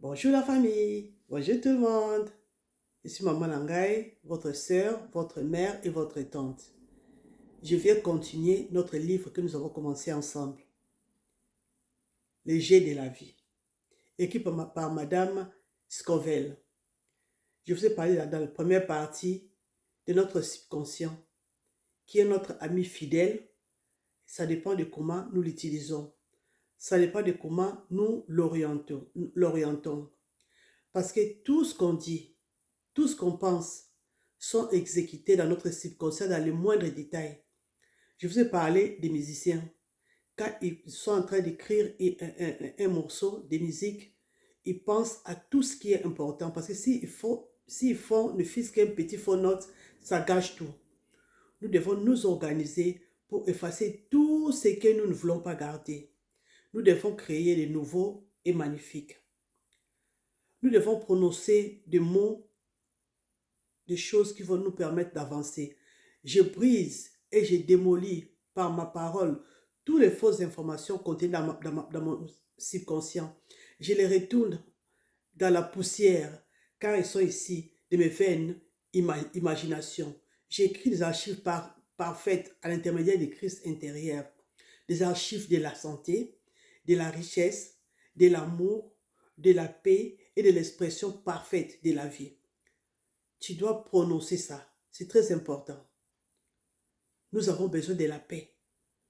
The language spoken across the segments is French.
Bonjour la famille, bonjour tout le monde. Je suis Maman Langaï, votre sœur, votre mère et votre tante. Je viens continuer notre livre que nous avons commencé ensemble. Le jet de la vie, écrit par Madame Scovell. Je vous ai parlé dans la première partie de notre subconscient, qui est notre ami fidèle. Ça dépend de comment nous l'utilisons. Ça dépend de comment nous l'orientons. Parce que tout ce qu'on dit, tout ce qu'on pense sont exécutés dans notre subconscient dans les moindres détails. Je vous ai parlé des musiciens. Quand ils sont en train d'écrire un morceau de musique, ils pensent à tout ce qui est important. Parce que s'ils font ne fût-ce qu'un petit faux note, ça gâche tout. Nous devons nous organiser pour effacer tout ce que nous ne voulons pas garder. Nous devons créer de nouveaux et magnifiques. Nous devons prononcer des mots, des choses qui vont nous permettre d'avancer. Je brise et je démolis par ma parole toutes les fausses informations contenues dans mon subconscient. Je les retourne dans la poussière car elles sont ici de mes vaines imaginations. J'écris des archives parfaites à l'intermédiaire des crises intérieures, des archives de la santé, de la richesse, de l'amour, de la paix et de l'expression parfaite de la vie. Tu dois prononcer ça. C'est très important. Nous avons besoin de la paix.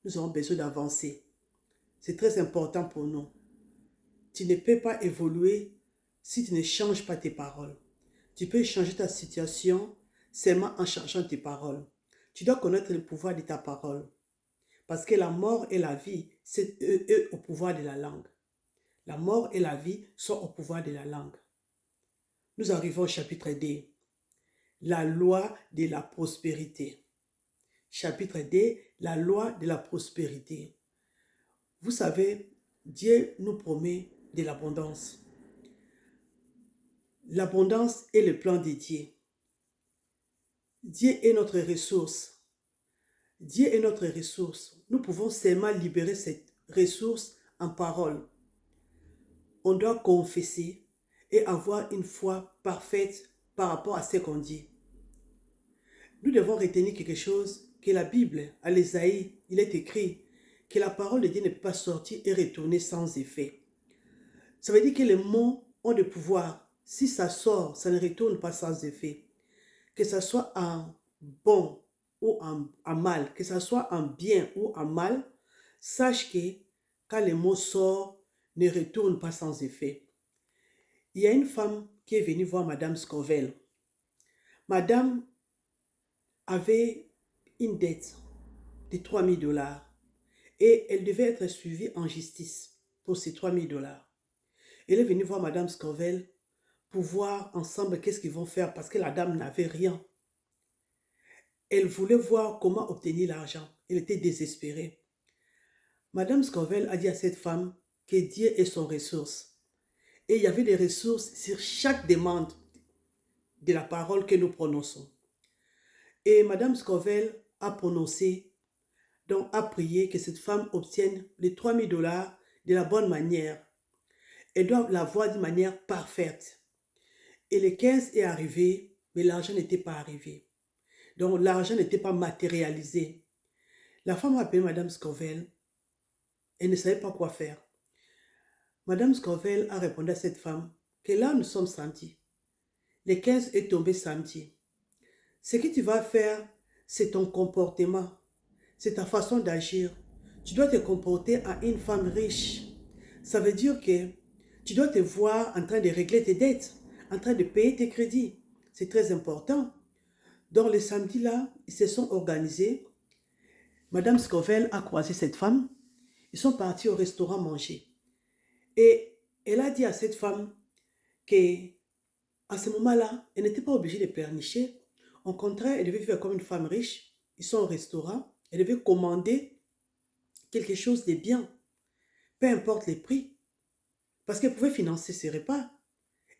Nous avons besoin d'avancer. C'est très important pour nous. Tu ne peux pas évoluer si tu ne changes pas tes paroles. Tu peux changer ta situation seulement en changeant tes paroles. Tu dois connaître le pouvoir de ta parole. Parce que la mort et la vie, c'est eux au pouvoir de la langue. La mort et la vie sont au pouvoir de la langue. Nous arrivons au chapitre D. La loi de la prospérité. Chapitre D, la loi de la prospérité. Vous savez, Dieu nous promet de l'abondance. L'abondance est le plan de Dieu. Dieu est notre ressource. Dieu est notre ressource. Nous pouvons seulement libérer cette ressource en parole. On doit confesser et avoir une foi parfaite par rapport à ce qu'on dit. Nous devons retenir quelque chose que la Bible, à l'Ésaïe, il est écrit que la parole de Dieu ne peut pas sortir et retourner sans effet. Ça veut dire que les mots ont le pouvoir. Si ça sort, ça ne retourne pas sans effet. Que ça soit en bon ou en mal, que ça soit en bien ou en mal, sache que quand les mots sortent, ne retournent pas sans effet. Il y a une femme qui est venue voir Madame Scovell. Madame avait une dette de 3 000 $ et elle devait être suivie en justice pour ces 3 000 $. Elle est venue voir Madame Scovell pour voir ensemble qu'est-ce qu'ils vont faire parce que la dame n'avait rien. Elle voulait voir comment obtenir l'argent. Elle était désespérée. Madame Scovell a dit à cette femme que Dieu est son ressource. Et il y avait des ressources sur chaque demande de la parole que nous prononçons. Et Madame Scovell a prononcé, donc a prié que cette femme obtienne les 3 000 $ de la bonne manière. Elle doit l'avoir d'une manière parfaite. Et le 15 est arrivé, mais l'argent n'était pas arrivé. Donc l'argent n'était pas matérialisé. La femme a appelé Madame Scovell. Elle ne savait pas quoi faire. Madame Scovell a répondu à cette femme que là nous sommes samedi. Le 15 est tombé samedi. Ce que tu vas faire, c'est ton comportement. C'est ta façon d'agir. Tu dois te comporter en une femme riche. Ça veut dire que tu dois te voir en train de régler tes dettes, en train de payer tes crédits. C'est très important. Donc le samedi là, ils se sont organisés. Madame Scovell a croisé cette femme. Ils sont partis au restaurant manger. Et elle a dit à cette femme qu'à ce moment-là, elle n'était pas obligée de pleurnicher. Au contraire, elle devait vivre comme une femme riche. Ils sont au restaurant. Elle devait commander quelque chose de bien, peu importe les prix, parce qu'elle pouvait financer ses repas.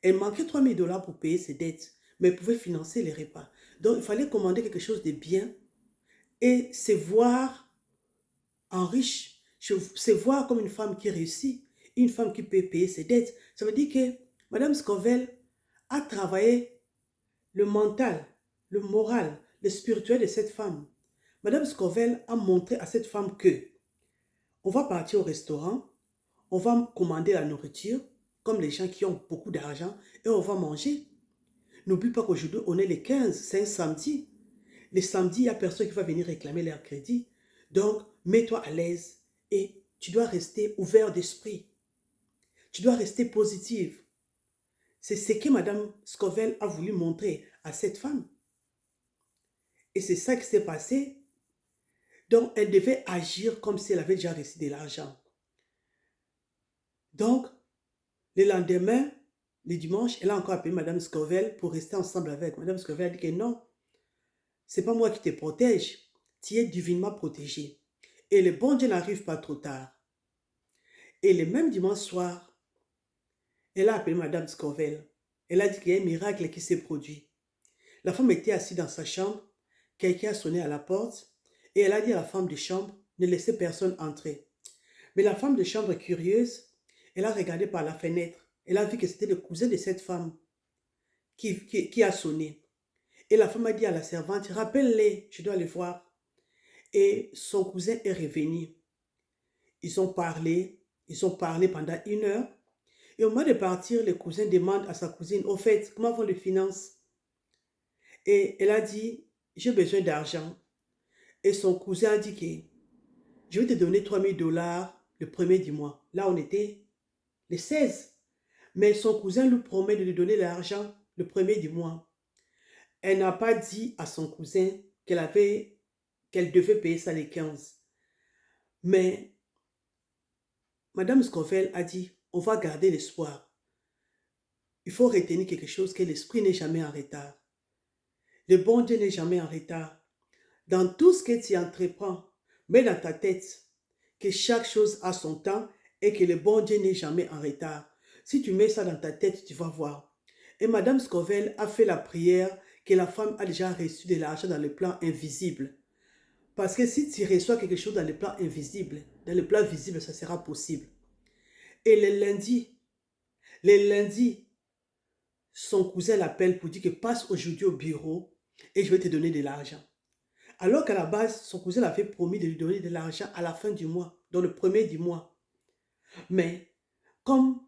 Elle manquait 3 000 $ pour payer ses dettes, mais elle pouvait financer les repas. Donc, il fallait commander quelque chose de bien et se voir en riche, se voir comme une femme qui réussit, une femme qui peut payer ses dettes. Ça veut dire que Madame Scoville a travaillé le mental, le moral, le spirituel de cette femme. Madame Scoville a montré à cette femme que on va partir au restaurant, on va commander la nourriture, comme les gens qui ont beaucoup d'argent, et on va manger. N'oublie pas qu'aujourd'hui, on est le 15, c'est un samedi. Les samedis, il n'y a personne qui va venir réclamer leur crédit. Donc, mets-toi à l'aise et tu dois rester ouvert d'esprit. Tu dois rester positive. C'est ce que Madame Scoville a voulu montrer à cette femme. Et c'est ça qui s'est passé. Donc, elle devait agir comme si elle avait déjà reçu de l'argent. Donc, le lendemain, le dimanche, elle a encore appelé Madame Scoville pour rester ensemble avec. Madame Scoville a dit que non, c'est pas moi qui te protège. Tu es divinement protégé. Et le bon Dieu n'arrive pas trop tard. Et le même dimanche soir, elle a appelé Madame Scoville. Elle a dit qu'il y a un miracle qui s'est produit. La femme était assise dans sa chambre. Quelqu'un a sonné à la porte. Et elle a dit à la femme de chambre, ne laissez personne entrer. Mais la femme de chambre, curieuse, elle a regardé par la fenêtre. Elle a vu que c'était le cousin de cette femme qui a sonné. Et la femme a dit à la servante, rappelle-les, je dois les voir. Et son cousin est revenu. Ils ont parlé pendant 1 heure. Et au moment de partir, le cousin demande à sa cousine, au fait, comment vont les finances? Et elle a dit, j'ai besoin d'argent. Et son cousin a dit que je vais te donner 3 000 $ le premier du mois. Là, on était le 16. Mais son cousin lui promet de lui donner l'argent le premier du mois. Elle n'a pas dit à son cousin qu'elle devait payer ça les 15. Mais Madame Scoville a dit, on va garder l'espoir. Il faut retenir quelque chose, que l'esprit n'est jamais en retard. Le bon Dieu n'est jamais en retard. Dans tout ce que tu entreprends, mets dans ta tête que chaque chose a son temps et que le bon Dieu n'est jamais en retard. Si tu mets ça dans ta tête, tu vas voir. Et Madame Scoville a fait la prière que la femme a déjà reçu de l'argent dans le plan invisible. Parce que si tu reçois quelque chose dans le plan invisible, dans le plan visible, ça sera possible. Et le lundi, son cousin l'appelle pour dire que passe aujourd'hui au bureau et je vais te donner de l'argent. Alors qu'à la base, son cousin avait promis de lui donner de l'argent à la fin du mois, dans le premier du mois. Mais comme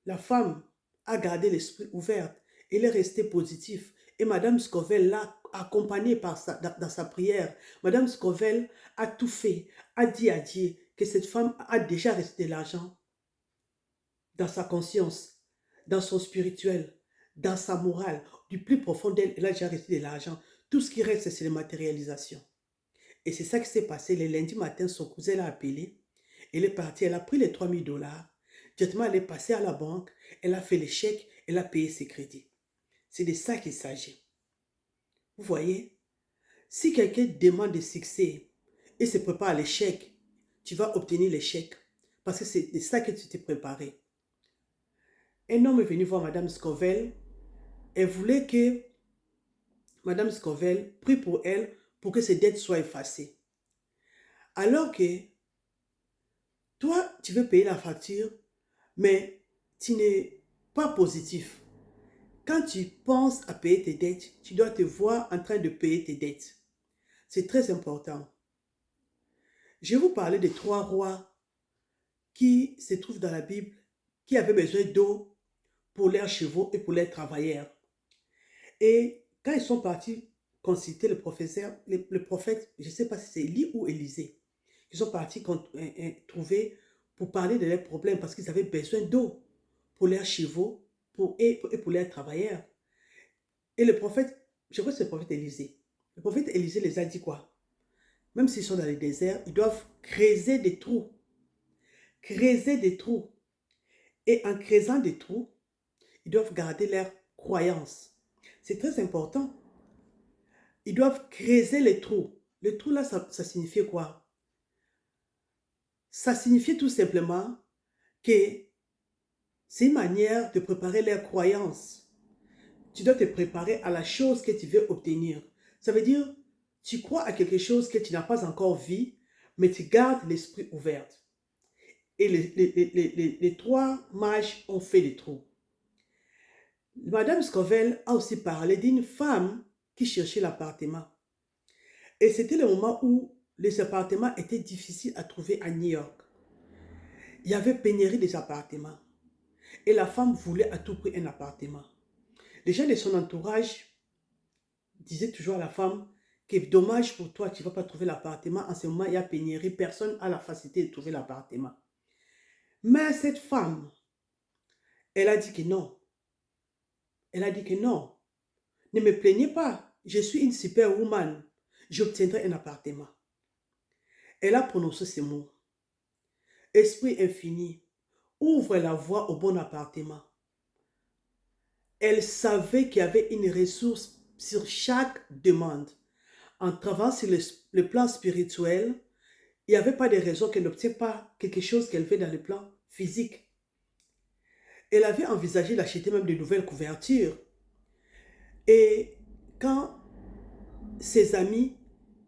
la femme a gardé l'esprit ouvert, elle est restée positive. Et Madame Scoville l'a accompagnée dans sa prière. Madame Scoville a tout fait, a dit à Dieu que cette femme a déjà reçu de l'argent dans sa conscience, dans son spirituel, dans sa morale. Du plus profond d'elle, elle a déjà reçu de l'argent. Tout ce qui reste, c'est la matérialisation. Et c'est ça qui s'est passé. Le lundi matin, son cousin l'a appelé. Elle est partie, elle a pris les 3 000 $. Directement, elle est passée à la banque. Elle a fait les chèques. Elle a payé ses crédits. C'est de ça qu'il s'agit. Vous voyez, si quelqu'un demande des succès et se prépare à l'échec, tu vas obtenir l'échec. Parce que c'est de ça que tu t'es préparé. Un homme est venu voir Madame Scoville. Elle voulait que Madame Scoville prie pour elle pour que ses dettes soient effacées. Alors que toi, tu veux payer la facture, mais tu n'es pas positif. Quand tu penses à payer tes dettes, tu dois te voir en train de payer tes dettes. C'est très important. Je vais vous parler des 3 rois qui se trouvent dans la Bible, qui avaient besoin d'eau pour leurs chevaux et pour leurs travailleurs. Et quand ils sont partis consulter le prophète, je ne sais pas si c'est Élie ou Élisée, ils sont partis trouver pour parler de leurs problèmes parce qu'ils avaient besoin d'eau pour leurs chevaux et pour leurs travailleurs. Et le prophète, je crois que c'est le prophète Élisée. Le prophète Élisée les a dit quoi? Même s'ils sont dans le désert, ils doivent creuser des trous. Creuser des trous. Et en creusant des trous, ils doivent garder leur croyance. C'est très important. Ils doivent creuser les trous. Le trou là, ça signifie quoi? Ça signifie tout simplement que c'est une manière de préparer leur croyance. Tu dois te préparer à la chose que tu veux obtenir. Ça veut dire, tu crois à quelque chose que tu n'as pas encore vu, mais tu gardes l'esprit ouvert. Et les 3 mages ont fait des trous. Madame Scoville a aussi parlé d'une femme qui cherchait l'appartement. Et c'était le moment où les appartements étaient difficiles à trouver à New York. Il y avait pénurie des appartements. Et la femme voulait à tout prix un appartement. Les gens de son entourage disaient toujours à la femme que dommage pour toi, tu ne vas pas trouver l'appartement. En ce moment, il y a pénurie. Personne n'a la facilité de trouver l'appartement. Mais cette femme, elle a dit que non. Elle a dit que non. Ne me plaignez pas. Je suis une superwoman. J'obtiendrai un appartement. Elle a prononcé ces mots. Esprit infini, ouvre la voie au bon appartement. Elle savait qu'il y avait une ressource sur chaque demande. En travaillant sur le plan spirituel, il n'y avait pas de raison qu'elle n'obtienne pas quelque chose qu'elle veut dans le plan physique. Elle avait envisagé d'acheter même de nouvelles couvertures. Et quand ses amis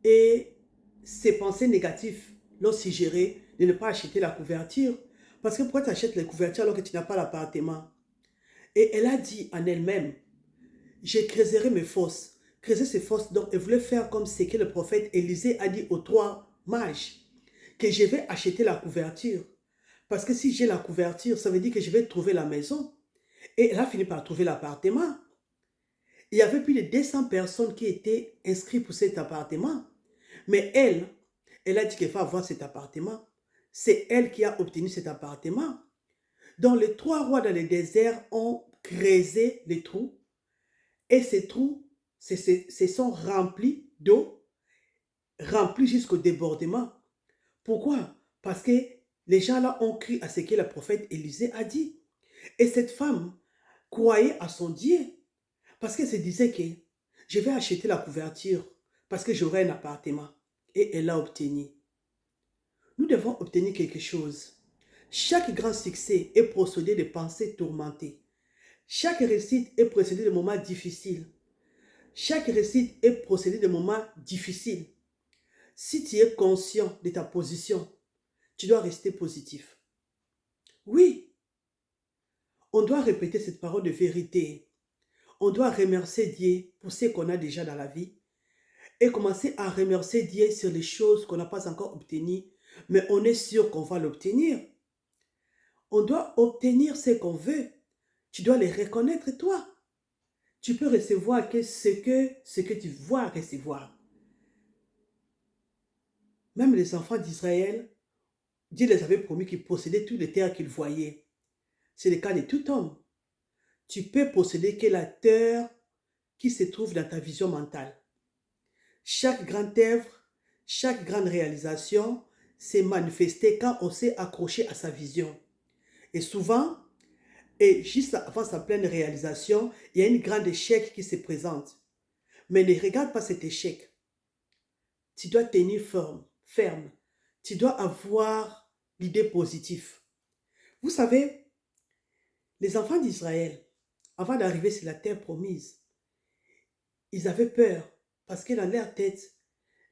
et ses pensées négatives l'ont suggéré de ne pas acheter la couverture, parce que pourquoi tu achètes les couvertures alors que tu n'as pas l'appartement? Et elle a dit en elle-même, je creuserai mes fosses. Creuser ses fosses, donc elle voulait faire comme ce que le prophète Élisée a dit aux 3 mages, que je vais acheter la couverture. Parce que si j'ai la couverture, ça veut dire que je vais trouver la maison. Et elle a fini par trouver l'appartement. Il y avait plus de 200 personnes qui étaient inscrites pour cet appartement. Mais elle a dit qu'elle va avoir cet appartement. C'est elle qui a obtenu cet appartement. Donc les 3 rois dans le désert ont creusé les trous. Et ces trous se sont remplis d'eau, remplis jusqu'au débordement. Pourquoi? Parce que les gens là ont cru à ce que le prophète Élisée a dit. Et cette femme croyait à son Dieu. Parce qu'elle se disait que je vais acheter la couverture parce que j'aurai un appartement. Et elle l'a obtenu. Nous devons obtenir quelque chose. Chaque grand succès est procédé de pensées tourmentées. Chaque réussite est précédée de moments difficiles. Chaque réussite est procédé de moments difficiles. Si tu es conscient de ta position, tu dois rester positif. Oui, on doit répéter cette parole de vérité. On doit remercier Dieu pour ce qu'on a déjà dans la vie et commencer à remercier Dieu sur les choses qu'on n'a pas encore obtenues, mais on est sûr qu'on va l'obtenir. On doit obtenir ce qu'on veut. Tu dois les reconnaître toi. Tu peux recevoir que ce que tu vois recevoir. Même les enfants d'Israël, Dieu les avait promis qu'ils possédaient toutes les terres qu'ils voyaient. C'est le cas de tout homme. Tu peux posséder que la terre qui se trouve dans ta vision mentale. Chaque grande œuvre, chaque grande réalisation s'est manifestée quand on s'est accroché à sa vision. Et souvent, et juste avant sa pleine réalisation, il y a une grande échec qui se présente. Mais ne regarde pas cet échec. Tu dois tenir ferme. Tu dois avoir l'idée positive. Vous savez, les enfants d'Israël, avant d'arriver sur la terre promise, ils avaient peur parce que dans leur tête,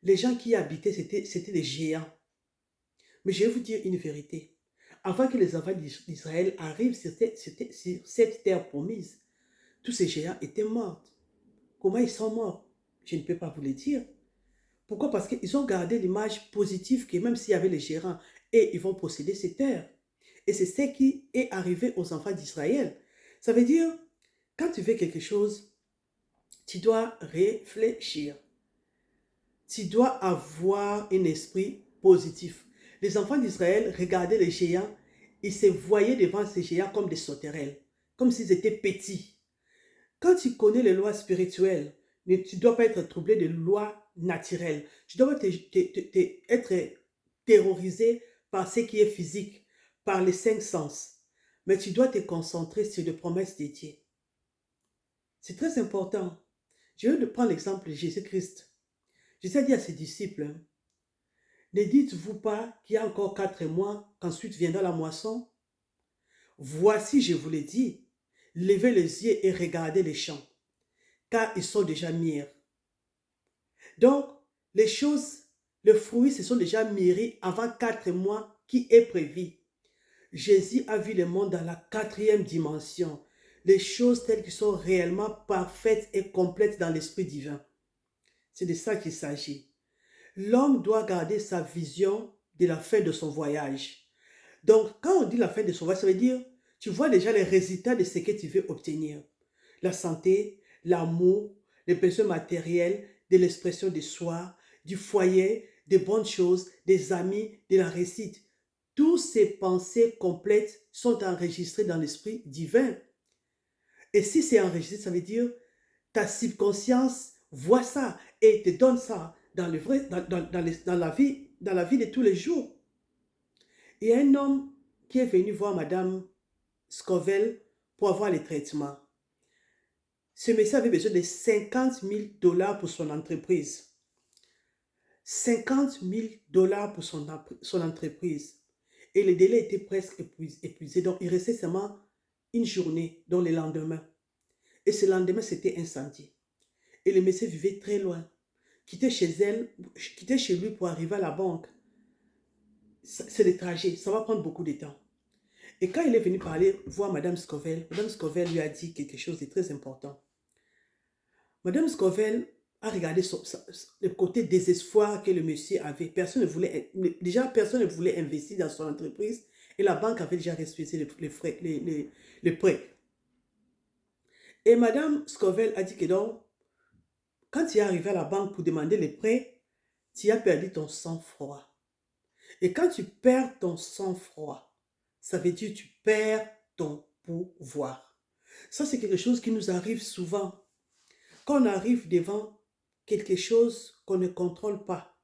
les gens qui y habitaient, c'était des géants. Mais je vais vous dire une vérité. Avant que les enfants d'Israël arrivent sur cette terre promise, tous ces géants étaient morts. Comment ils sont morts? Je ne peux pas vous le dire. Pourquoi? Parce qu'ils ont gardé l'image positive que même s'il y avait les géants, et ils vont posséder ces terres. Et c'est ce qui est arrivé aux enfants d'Israël. Ça veut dire, quand tu veux quelque chose, tu dois réfléchir. Tu dois avoir un esprit positif. Les enfants d'Israël regardaient les géants, ils se voyaient devant ces géants comme des sauterelles, comme s'ils étaient petits. Quand tu connais les lois spirituelles, tu ne dois pas être troublé de lois naturelles. Tu dois être terrorisé par ce qui est physique, par les 5 sens. Mais tu dois te concentrer sur les promesses de Dieu. C'est très important. Je vais prendre l'exemple de Jésus-Christ. Jésus a dit à ses disciples, ne dites-vous pas qu'il y a encore 4 mois, qu'ensuite viendra la moisson? Voici, je vous l'ai dit, levez les yeux et regardez les champs, car ils sont déjà mûrs. Donc, les choses, les fruits se sont déjà mûris avant 4 mois qui est prévu. Jésus a vu le monde dans la 4e dimension. les choses telles qu'elles sont réellement parfaites et complètes dans l'esprit divin. C'est de ça qu'il s'agit. L'homme doit garder sa vision de la fin de son voyage. Donc, quand on dit la fin de son voyage, ça veut dire, tu vois déjà les résultats de ce que tu veux obtenir. La santé, l'amour, les besoins matériels, de l'expression de soi, du foyer, des bonnes choses, des amis, de la réussite. Toutes ces pensées complètes sont enregistrées dans l'esprit divin. Et si c'est enregistré, ça veut dire ta subconscience voit ça et te donne ça dans, le vrai, dans la vie de tous les jours. Il y a un homme qui est venu voir Madame Scoville pour avoir les traitements. Ce monsieur avait besoin de 50 000 $ pour son entreprise. 50 000 $ pour son entreprise. Et le délai était presque épuisé. Donc, il restait seulement une journée, donc le lendemain. Et ce lendemain, c'était incendie. Et le monsieur vivait très loin. Quitter chez lui pour arriver à la banque. C'est le trajet. Ça va prendre beaucoup de temps. Et quand il est venu parler, voir Madame Scoville lui a dit quelque chose de très important. Madame Scoville a regardé le côté désespoir que le monsieur avait. Personne ne voulait investir dans son entreprise et la banque avait déjà refusé les prêts. Et Madame Scoville a dit que donc, quand tu es arrivé à la banque pour demander les prêts, tu as perdu ton sang-froid. Et quand tu perds ton sang-froid, ça veut dire que tu perds ton pouvoir. Ça, c'est quelque chose qui nous arrive souvent. Quand on arrive devant quelque chose qu'on ne contrôle pas,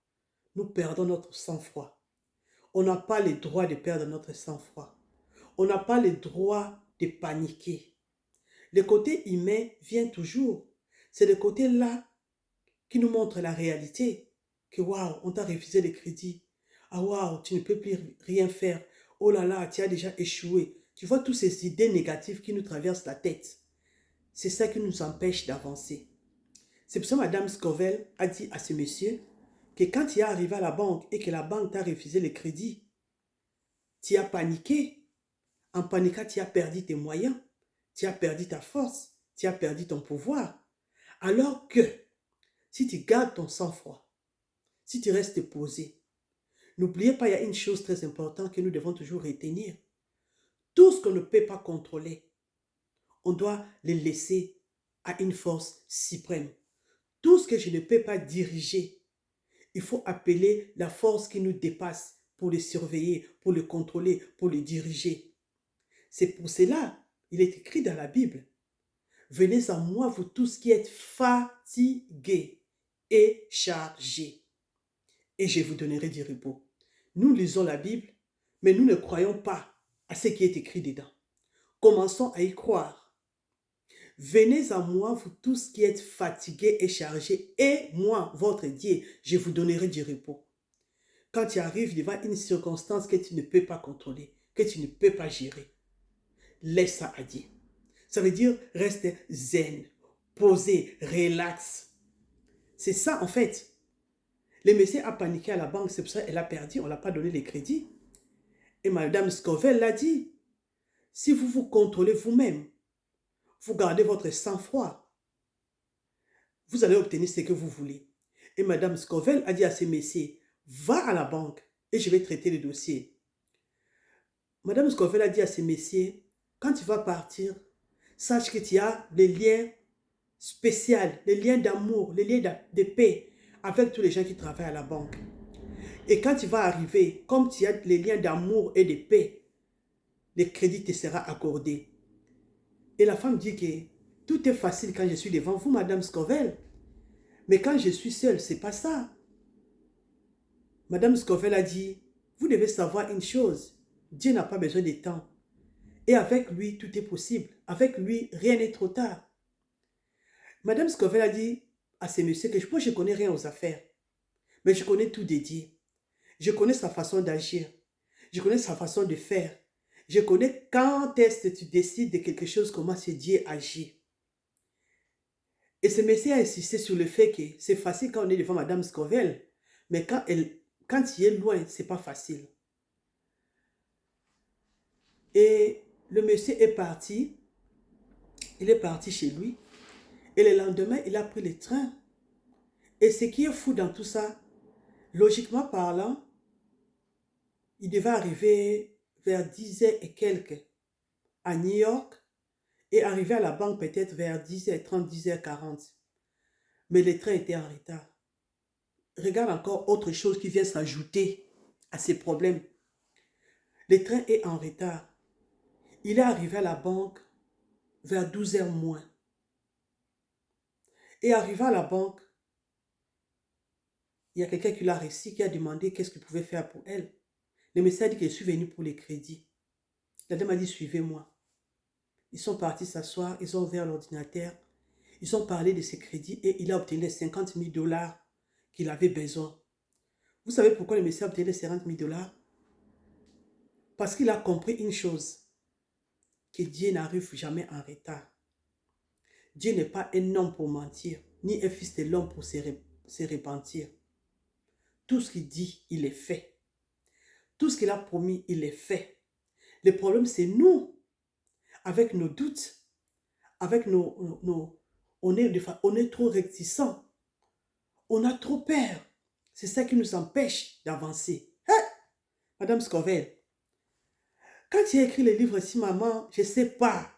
nous perdons notre sang-froid. On n'a pas le droit de perdre notre sang-froid. On n'a pas le droit de paniquer. Le côté humain vient toujours. C'est le côté-là qui nous montre la réalité. Que waouh, on t'a refusé le crédit. Ah waouh, tu ne peux plus rien faire. Oh là là, tu as déjà échoué. Tu vois toutes ces idées négatives qui nous traversent la tête. C'est ça qui nous empêche d'avancer. C'est pour ça que Mme Scoville a dit à ce monsieur que quand tu es arrivé à la banque et que la banque t'a refusé le crédit, tu as paniqué. En paniquant, tu as perdu tes moyens, tu as perdu ta force, tu as perdu ton pouvoir. Alors que si tu gardes ton sang-froid, si tu restes posé, n'oubliez pas, il y a une chose très importante que nous devons toujours retenir. Tout ce qu'on ne peut pas contrôler, on doit le laisser à une force suprême. Tout ce que je ne peux pas diriger, il faut appeler la force qui nous dépasse pour le surveiller, pour le contrôler, pour le diriger. C'est pour cela, il est écrit dans la Bible, « Venez à moi, vous tous qui êtes fatigués et chargés, et je vous donnerai du repos. » Nous lisons la Bible, mais nous ne croyons pas à ce qui est écrit dedans. Commençons à y croire. Venez à moi, vous tous qui êtes fatigués et chargés, et moi, votre Dieu, je vous donnerai du repos. Quand tu arrives devant une circonstance que tu ne peux pas contrôler, que tu ne peux pas gérer, laisse ça à Dieu. Ça veut dire reste zen, posé, relax. C'est ça en fait. Le monsieur a paniqué à la banque, c'est pour ça qu'elle a perdu, on ne l'a pas donné les crédits. Et Madame Scoville l'a dit, si vous vous contrôlez vous-même, vous gardez votre sang-froid, vous allez obtenir ce que vous voulez. Et Madame Scoville a dit à ce monsieur, va à la banque et je vais traiter le dossier. Madame Scoville a dit à ce monsieur, quand tu vas partir, sache que tu as des liens spéciaux, des liens d'amour, des liens de paix avec tous les gens qui travaillent à la banque. Et quand tu vas arriver, comme tu as les liens d'amour et de paix, le crédit te sera accordé. Et la femme dit que tout est facile quand je suis devant vous, Madame Scoville. Mais quand je suis seule, ce n'est pas ça. Madame Scoville a dit, vous devez savoir une chose, Dieu n'a pas besoin de temps. Et avec lui, tout est possible. Avec lui, rien n'est trop tard. Madame Scoville a dit à ce monsieur que moi, je ne connais rien aux affaires. Mais je connais tout de Dieu. Je connais sa façon d'agir. Je connais sa façon de faire. Je connais quand est-ce que tu décides de quelque chose, comment ce Dieu agit. Et ce monsieur a insisté sur le fait que c'est facile quand on est devant Madame Scoville. Mais quand il est loin, ce n'est pas facile. Et le monsieur est parti. Il est parti chez lui. Et le lendemain, il a pris le train. Et ce qui est fou dans tout ça, logiquement parlant, il devait arriver vers 10h et quelques à New York et arriver à la banque peut-être vers 10h30, 10h40. Mais le train était en retard. Regarde encore autre chose qui vient s'ajouter à ces problèmes. Le train est en retard. Il est arrivé à la banque vers 12h moins. Et arrivé à la banque, il y a quelqu'un qui l'a reçu, qui a demandé qu'est-ce qu'il pouvait faire pour elle. Le médecin a dit que je suis venu pour les crédits. La dame a dit, suivez-moi. Ils sont partis s'asseoir, ils ont ouvert l'ordinateur, ils ont parlé de ses crédits et il a obtenu les 50 000 $ qu'il avait besoin. Vous savez pourquoi le médecin a obtenu les 50 000 $? Parce qu'il a compris une chose, que Dieu n'arrive jamais en retard. Dieu n'est pas un homme pour mentir, ni un fils de l'homme pour se repentir. Tout ce qu'il dit, il est fait. Tout ce qu'il a promis, il est fait. Le problème, c'est nous, avec nos doutes, avec on est trop réticents. On a trop peur. C'est ça qui nous empêche d'avancer. Hein? Madame Scoville, quand tu as écrit le livre Si Maman, je ne sais pas,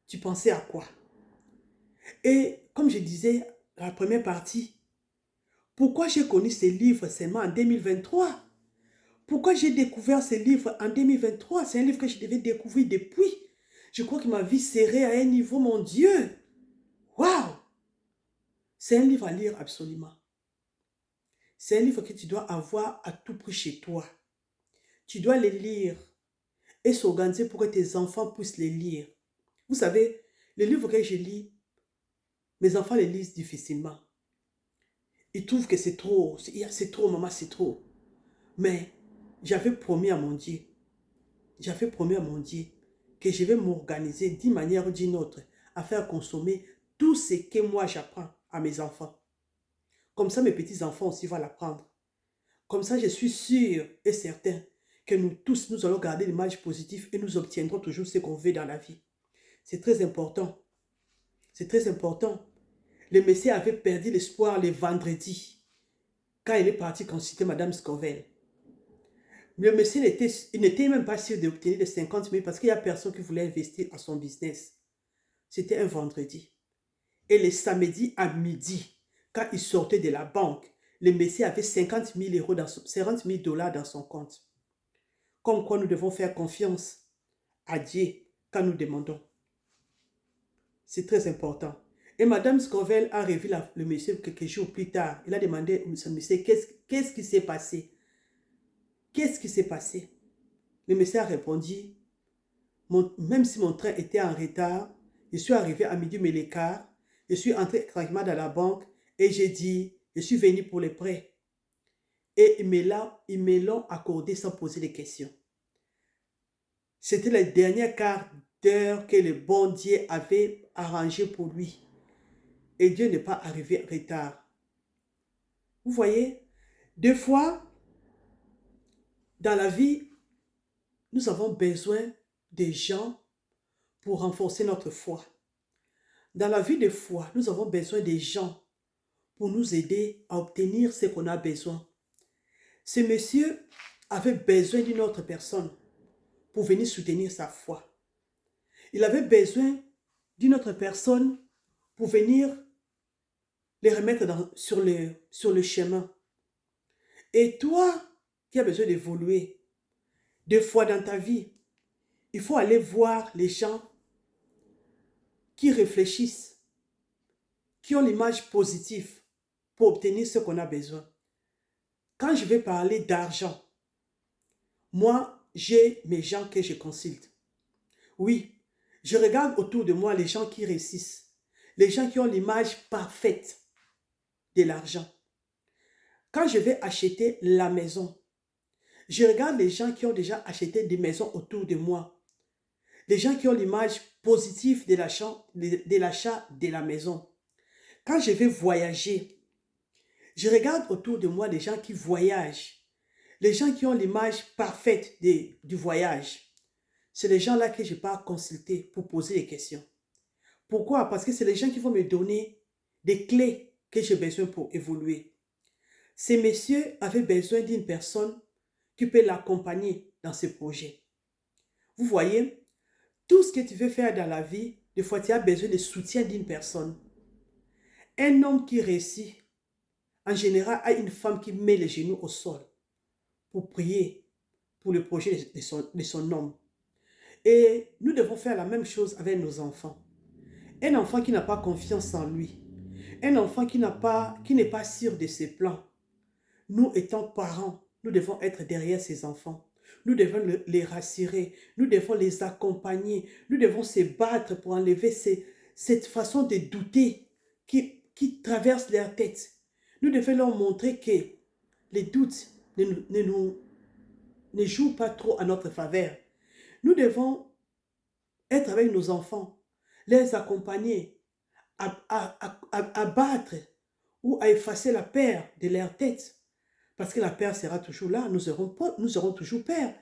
tu pensais à quoi? Et comme je disais la première partie, pourquoi j'ai connu ces livres seulement en 2023? Pourquoi j'ai découvert ces livres en 2023? C'est un livre que je devais découvrir depuis. Je crois que ma vie serait à un niveau, mon Dieu. Waouh! C'est un livre à lire absolument. C'est un livre que tu dois avoir à tout prix chez toi. Tu dois les lire et s'organiser pour que tes enfants puissent les lire. Vous savez, les livres que je lis, mes enfants les lisent difficilement. Ils trouvent que c'est trop. C'est trop, maman, c'est trop. Mais j'avais promis à mon Dieu que je vais m'organiser d'une manière ou d'une autre à faire consommer tout ce que moi j'apprends à mes enfants. Comme ça, mes petits-enfants aussi vont l'apprendre. Comme ça, je suis sûr et certain que nous tous, nous allons garder l'image positive et nous obtiendrons toujours ce qu'on veut dans la vie. C'est très important. C'est très important. Le Messie avait perdu l'espoir le vendredi quand il est parti consulter Madame Scoville. Le Messie n'était même pas sûr d'obtenir les 50 000 parce qu'il n'y a personne qui voulait investir à son business. C'était un vendredi. Et le samedi à midi, quand il sortait de la banque, le Messie avait 50 000 $ dans son compte. Comme quoi nous devons faire confiance à Dieu quand nous demandons. C'est très important. Et Madame Scoville a revu le monsieur quelques jours plus tard. Il a demandé au monsieur, qu'est-ce qui s'est passé? Qu'est-ce qui s'est passé? Le monsieur a répondu, même si mon train était en retard, je suis arrivé à midi mais l'écart, je suis entré tranquillement dans la banque et j'ai dit, je suis venu pour les prêts. Et ils me l'ont accordé sans poser de questions. C'était le dernier quart d'heure que le bon Dieu avait arrangé pour lui. Et Dieu n'est pas arrivé en retard. Vous voyez, des fois, dans la vie, nous avons besoin des gens pour renforcer notre foi. Dans la vie de foi, nous avons besoin des gens pour nous aider à obtenir ce qu'on a besoin. Ce monsieur avait besoin d'une autre personne pour venir soutenir sa foi. Il avait besoin d'une autre personne pour venir les remettre sur le chemin. Et toi qui as besoin d'évoluer, des fois dans ta vie, il faut aller voir les gens qui réfléchissent, qui ont l'image positive pour obtenir ce qu'on a besoin. Quand je vais parler d'argent, moi, j'ai mes gens que je consulte. Oui, je regarde autour de moi les gens qui réussissent, les gens qui ont l'image parfaite de l'argent. Quand je vais acheter la maison, je regarde les gens qui ont déjà acheté des maisons autour de moi, les gens qui ont l'image positive de l'achat de la maison. Quand je vais voyager, je regarde autour de moi les gens qui voyagent, les gens qui ont l'image parfaite du voyage. C'est les gens-là que je pars consulter pour poser des questions. Pourquoi? Parce que c'est les gens qui vont me donner des clés que j'ai besoin pour évoluer. Ces messieurs avaient besoin d'une personne qui peut l'accompagner dans ses projets. Vous voyez, tout ce que tu veux faire dans la vie, des fois tu as besoin de soutien d'une personne. Un homme qui réussit, en général, a une femme qui met les genoux au sol pour prier pour le projet de son homme. Et nous devons faire la même chose avec nos enfants. Un enfant qui n'a pas confiance en lui, un enfant qui n'est pas sûr de ses plans. Nous, étant parents, nous devons être derrière ces enfants. Nous devons les rassurer, nous devons les accompagner, nous devons se battre pour enlever cette façon de douter qui traverse leur tête. Nous devons leur montrer que les doutes ne jouent pas trop à notre faveur. Nous devons être avec nos enfants, les accompagner, à battre ou à effacer la peur de leur tête. Parce que la peur sera toujours là, nous aurons toujours peur.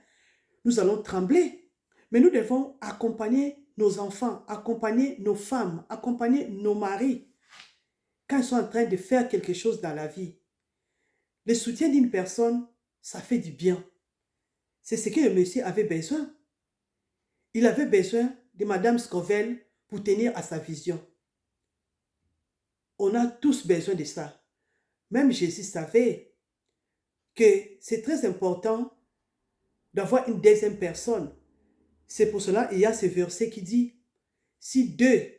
Nous allons trembler. Mais nous devons accompagner nos enfants, accompagner nos femmes, accompagner nos maris quand ils sont en train de faire quelque chose dans la vie. Le soutien d'une personne, ça fait du bien. C'est ce que le monsieur avait besoin. Il avait besoin de Madame Scoville pour tenir à sa vision. On a tous besoin de ça. Même Jésus savait que c'est très important d'avoir une deuxième personne. C'est pour cela qu'il y a ce verset qui dit, si deux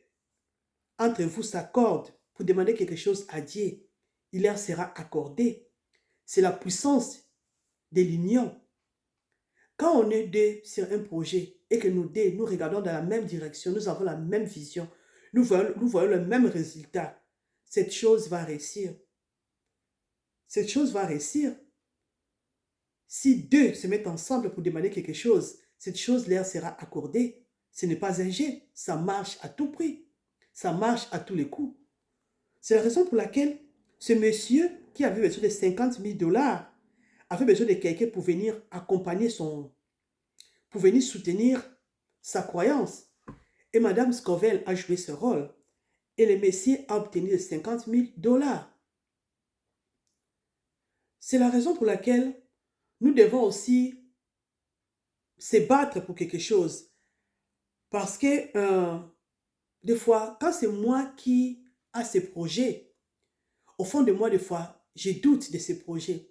entre vous s'accordent pour demander quelque chose à Dieu, il leur sera accordé. C'est la puissance de l'union. Quand on est deux sur un projet et que nous deux, nous regardons dans la même direction, nous avons la même vision, nous voyons le même résultat, cette chose va réussir. Cette chose va réussir. Si deux se mettent ensemble pour demander quelque chose, cette chose leur sera accordée. Ce n'est pas un jeu, ça marche à tout prix. Ça marche à tous les coups. C'est la raison pour laquelle ce monsieur qui avait besoin de 50 000 $ avait besoin de quelqu'un pour venir accompagner pour venir soutenir sa croyance. Et Madame Scoville a joué ce rôle. Et le Messie a obtenu les 50 000 $. C'est la raison pour laquelle nous devons aussi se battre pour quelque chose. Parce que des fois, quand c'est moi qui ai ces projets, au fond de moi, des fois, je doute de ces projets.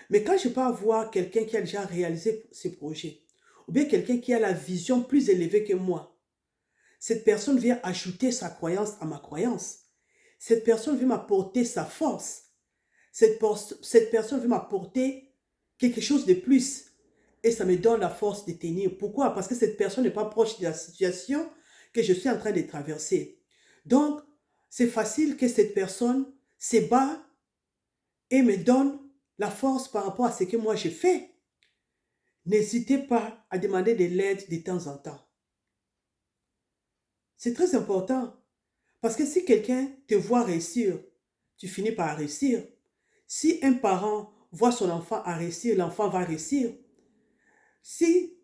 Mais quand je peux avoir quelqu'un qui a déjà réalisé ces projets, ou bien quelqu'un qui a la vision plus élevée que moi, cette personne vient ajouter sa croyance à ma croyance. Cette personne vient m'apporter sa force. Cette personne vient m'apporter quelque chose de plus. Et ça me donne la force de tenir. Pourquoi? Parce que cette personne n'est pas proche de la situation que je suis en train de traverser. Donc, c'est facile que cette personne se bat et me donne la force par rapport à ce que moi j'ai fait. N'hésitez pas à demander de l'aide de temps en temps. C'est très important. Parce que si quelqu'un te voit réussir, tu finis par réussir. Si un parent voit son enfant réussir, l'enfant va réussir. Si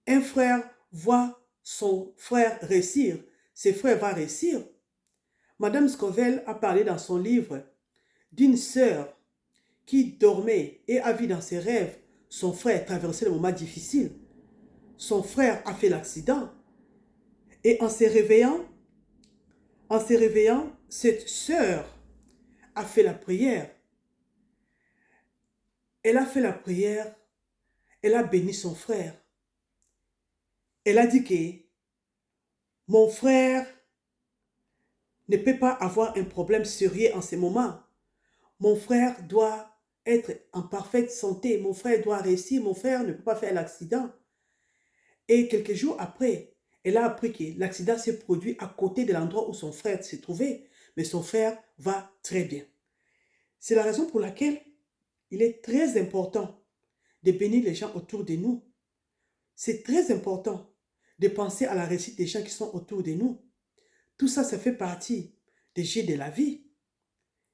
un frère voit son frère réussir, ses frères vont réussir. Madame Scoville a parlé dans son livre d'une sœur qui dormait et a vu dans ses rêves son frère traverser le moment difficile. Son frère a fait l'accident. Et en se réveillant, cette sœur a fait la prière. Elle a fait la prière, elle a béni son frère. Elle a dit que mon frère ne peut pas avoir un problème sérieux en ce moment. Mon frère doit être en parfaite santé. Mon frère doit réussir. Mon frère ne peut pas faire l'accident. Et quelques jours après, elle a appris que l'accident s'est produit à côté de l'endroit où son frère se trouvait. Mais son frère va très bien. C'est la raison pour laquelle il est très important de bénir les gens autour de nous. C'est très important de penser à la réussite des gens qui sont autour de nous. Tout ça, ça fait partie des jeux de la vie.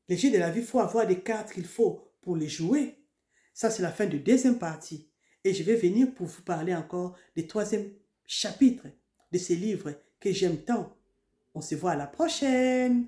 Les jeux de la vie, il faut avoir des cartes qu'il faut pour les jouer. Ça, c'est la fin de la deuxième partie. Et je vais venir pour vous parler encore du troisième chapitre de ces livres que j'aime tant. On se voit à la prochaine.